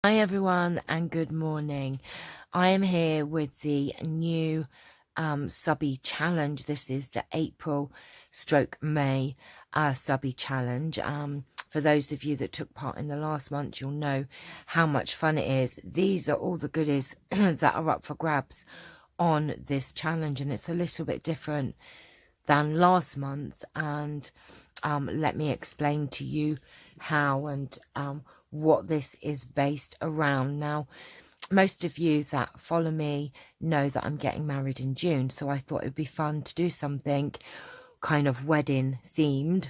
Hi everyone and good morning. I am here with the new Subbie challenge. This is the April/May Subbie challenge. For those of you that took part in the last month, you'll know how much fun it is. These are all the goodies that are up for grabs on this challenge, and it's a little bit different than last month. And let me explain to you how and what this is based around. Now, most of you that follow me know that I'm getting married in June, so I thought it'd be fun to do something kind of wedding themed.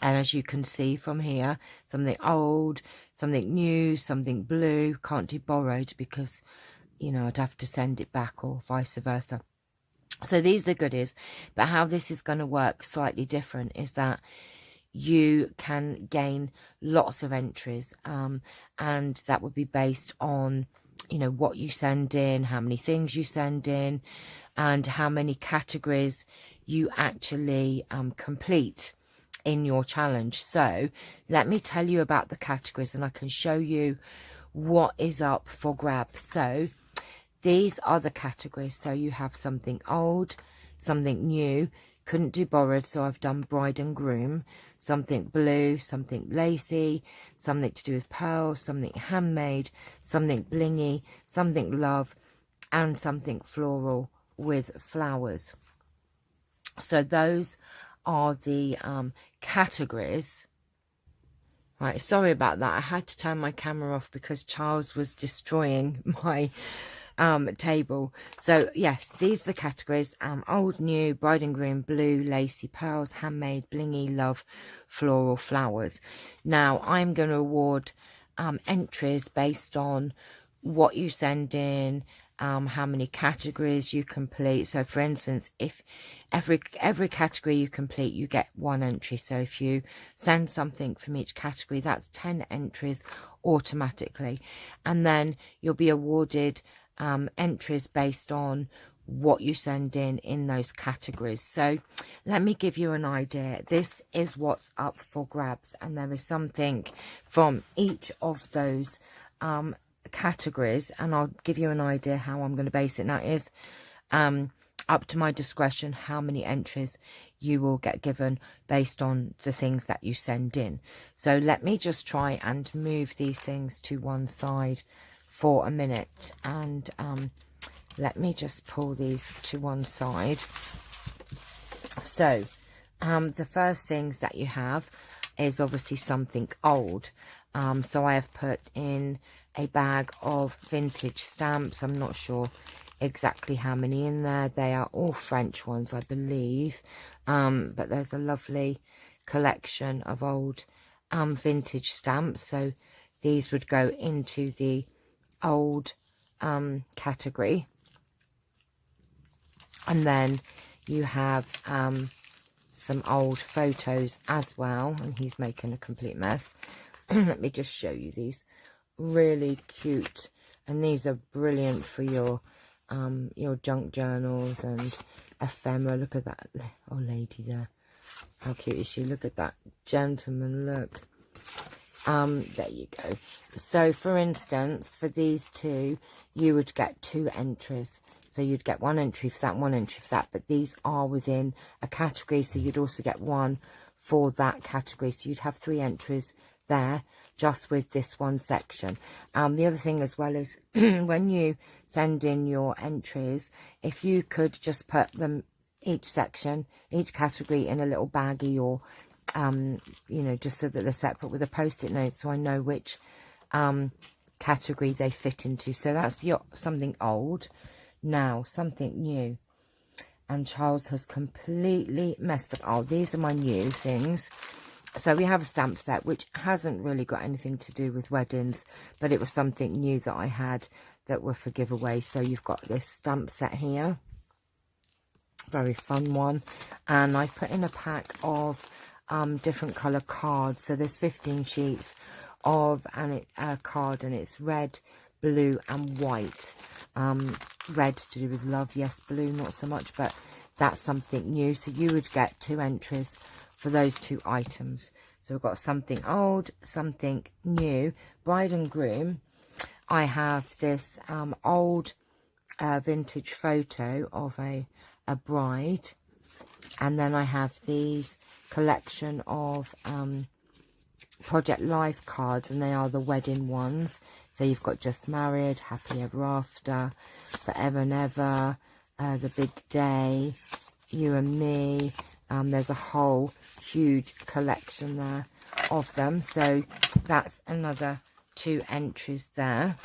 And as you can see from here, something old, something new, something blue. Can't do borrowed because, you know, I'd have to send it back or vice versa. So these are the goodies, but how this is going to work slightly different is that you can gain lots of entries, and that would be based on, you know, what you send in, how many things you send in, and how many categories you actually complete in your challenge. So let me tell you about the categories and I can show you what is up for grabs. So these are the categories. So you have something old, something new, couldn't do borrowed, so I've done bride and groom, something blue, something lacy, something to do with pearls, something handmade, something blingy, something love, and something floral with flowers. So those are the categories. Right, sorry about that. I had to turn my camera off because Charles was destroying my table. So yes, these are the categories: old, new, bride and groom, blue, lacy, pearls, handmade, blingy, love, floral, flowers. Now I'm going to award entries based on what you send in, how many categories you complete. So for instance, if every category you complete, you get 1 entry. So if you send something from each category, that's 10 entries automatically, and then you'll be awarded entries based on what you send in those categories. So let me give you an idea. This is what's up for grabs, and there is something from each of those categories, and I'll give you an idea how I'm going to base it. Now it is up to my discretion how many entries you will get given based on the things that you send in. So let me just try and move these things to one side for a minute, and let me just pull these to one side. So the first things that you have is obviously something old. So I have put in a bag of vintage stamps. I'm not sure exactly how many in there. They are all French ones, I believe, but there's a lovely collection of old vintage stamps. So these would go into the old category, and then you have some old photos as well, and he's making a complete mess. Let me just show you these. Really cute, and these are brilliant for your junk journals and ephemera. Look at that old lady there, how cute is she? Look at that gentleman, look. There you go. So for instance, for these two, you would get 2 entries. So you'd get 1 entry for that, 1 entry for that, but these are within a category, so you'd also get 1 for that category. So you'd have 3 entries there just with this one section. The other thing as well is when you send in your entries, if you could just put them, each section, each category, in a little baggie, or you know, just so that they're separate with a post-it note, so I know which category they fit into. So that's the something old. Now something new, and Charles has completely messed up. Oh, these are my new things. So we have a stamp set which hasn't really got anything to do with weddings, but it was something new that I had that were for giveaway. So you've got this stamp set here, very fun one, and I put in a pack of different color cards. So there's 15 sheets of a card, and it's red, blue and white. Red to do with love, yes, blue not so much, but that's something new. So you would get 2 entries for those 2 items. So we've got something old, something new, bride and groom, I have this old vintage photo of a bride, and then I have these collection of Project Life cards, and they are the wedding ones. So you've got Just Married, Happy Ever After, Forever and Ever, The Big Day, You and Me. There's a whole huge collection there of them. So that's another 2 entries there.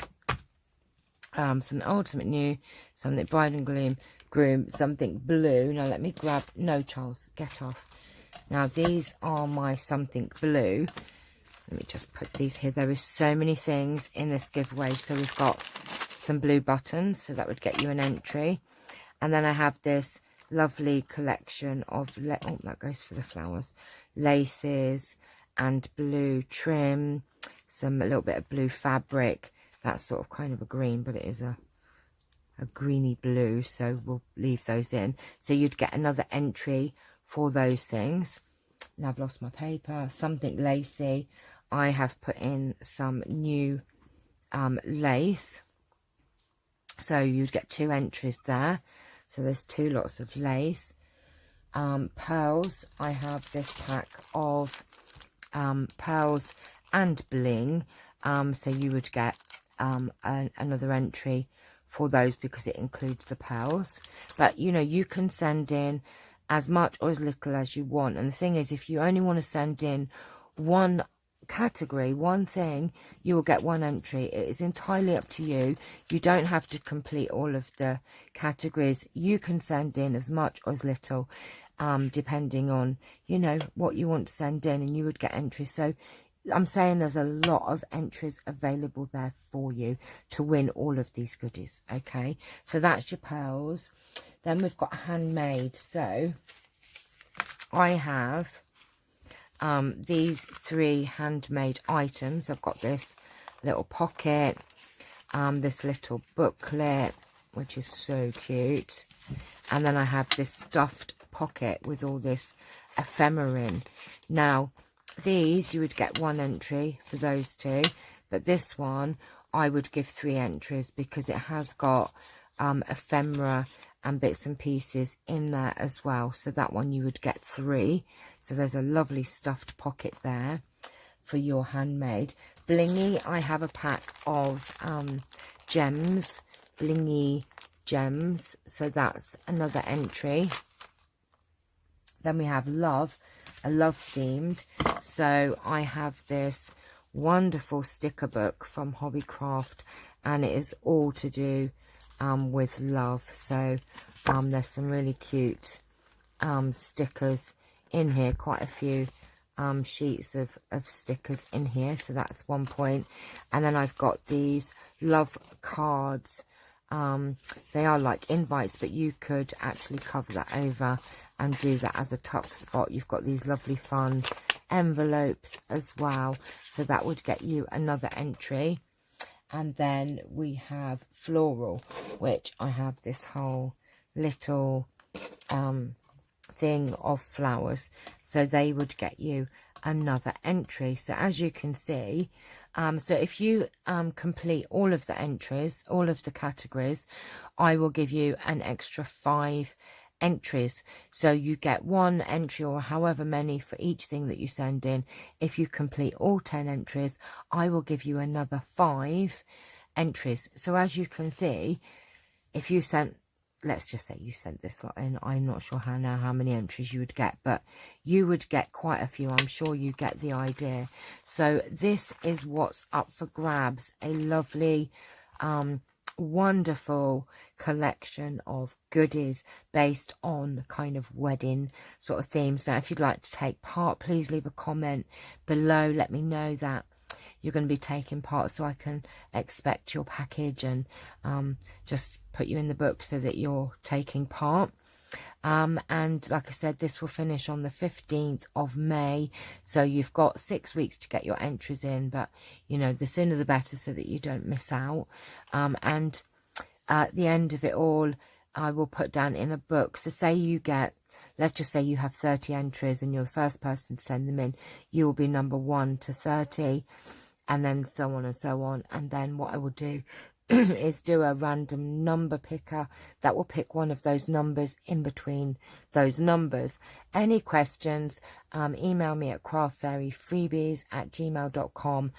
Something old, something new, something Bride and Groom, something blue. Now let me grab, no Charles, get off. Now these are my something blue. Let me just put these here. There is so many things in this giveaway. So we've got some blue buttons, so that would get you an entry. And then I have this lovely collection of, oh, that goes for the flowers, laces and blue trim, a little bit of blue fabric. That's sort of kind of a green, but it is a greeny blue, so we'll leave those in. So you'd get another entry for those things. Now I've lost my paper. Something lacy. I have put in some new lace. So you'd get 2 entries there. So there's 2 lots of lace. Pearls. I have this pack of pearls and bling. So you would get another entry for those because it includes the pearls. But you know, you can send in as much or as little as you want. And the thing is, if you only want to send in one category, one thing, you will get 1 entry. It is entirely up to you. You don't have to complete all of the categories. You can send in as much or as little, depending on, you know, what you want to send in, and you would get entries. So I'm saying there's a lot of entries available there for you to win all of these goodies. Okay, so that's your pearls. Then we've got Handmade. So I have these 3 handmade items. I've got this little pocket, this little booklet, which is so cute, and then I have this stuffed pocket with all this ephemera in. Now these, you would get 1 entry for those 2, but this one I would give 3 entries because it has got ephemera and bits and pieces in there as well. So that one you would get 3. So there's a lovely stuffed pocket there for your handmade. Blingy, I have a pack of gems, blingy gems. So that's another entry. Then we have love, a love themed. So I have this wonderful sticker book from Hobbycraft, and it is all to do with love. So there's some really cute stickers in here, quite a few sheets of stickers in here. So that's 1 point. And then I've got these love cards. They are like invites, but you could actually cover that over and do that as a tuck spot. You've got these lovely fun envelopes as well, so that would get you another entry. And then we have floral, which I have this whole little thing of flowers, so they would get you another entry. So as you can see, so if you complete all of the entries, all of the categories, I will give you an extra 5 entries. So you get 1 entry or however many for each thing that you send in. If you complete all 10 entries, I will give you another 5 entries. So as you can see, if you sent, let's just say you sent this lot in, I'm not sure how many entries you would get, but you would get quite a few. I'm sure you get the idea. So this is what's up for grabs, a lovely wonderful collection of goodies based on kind of wedding sort of themes. Now if you'd like to take part, please leave a comment below. Let me know that you're going to be taking part so I can expect your package and just put you in the book so that you're taking part. And like I said, this will finish on the 15th of May, so you've got 6 weeks to get your entries in, but you know, the sooner the better so that you don't miss out. And at the end of it all, I will put down in a book. So say you get, let's just say you have 30 entries and you're the first person to send them in, you will be number 1 to 30. and then so on and so on. And then what I will do is do a random number picker that will pick one of those numbers in between those numbers. Any questions, email me at craftfairyfreebies@gmail.com.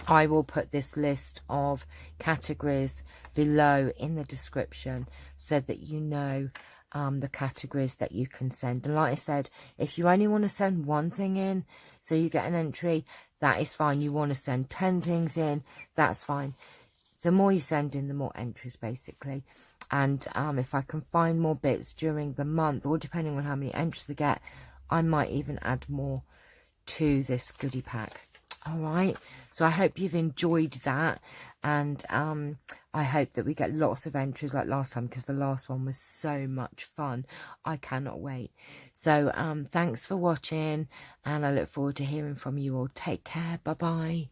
I will put this list of categories below in the description so that you know the categories that you can send. And like I said, if you only want to send one thing in so you get an entry, that is fine. You want to send 10 things in, that's fine. The more you send in, the more entries, basically. And if I can find more bits during the month, or depending on how many entries we get, I might even add more to this goodie pack. All right, so I hope you've enjoyed that, and I hope that we get lots of entries like last time, because the last one was so much fun. I cannot wait. So thanks for watching, and I look forward to hearing from you all. Take care. Bye bye.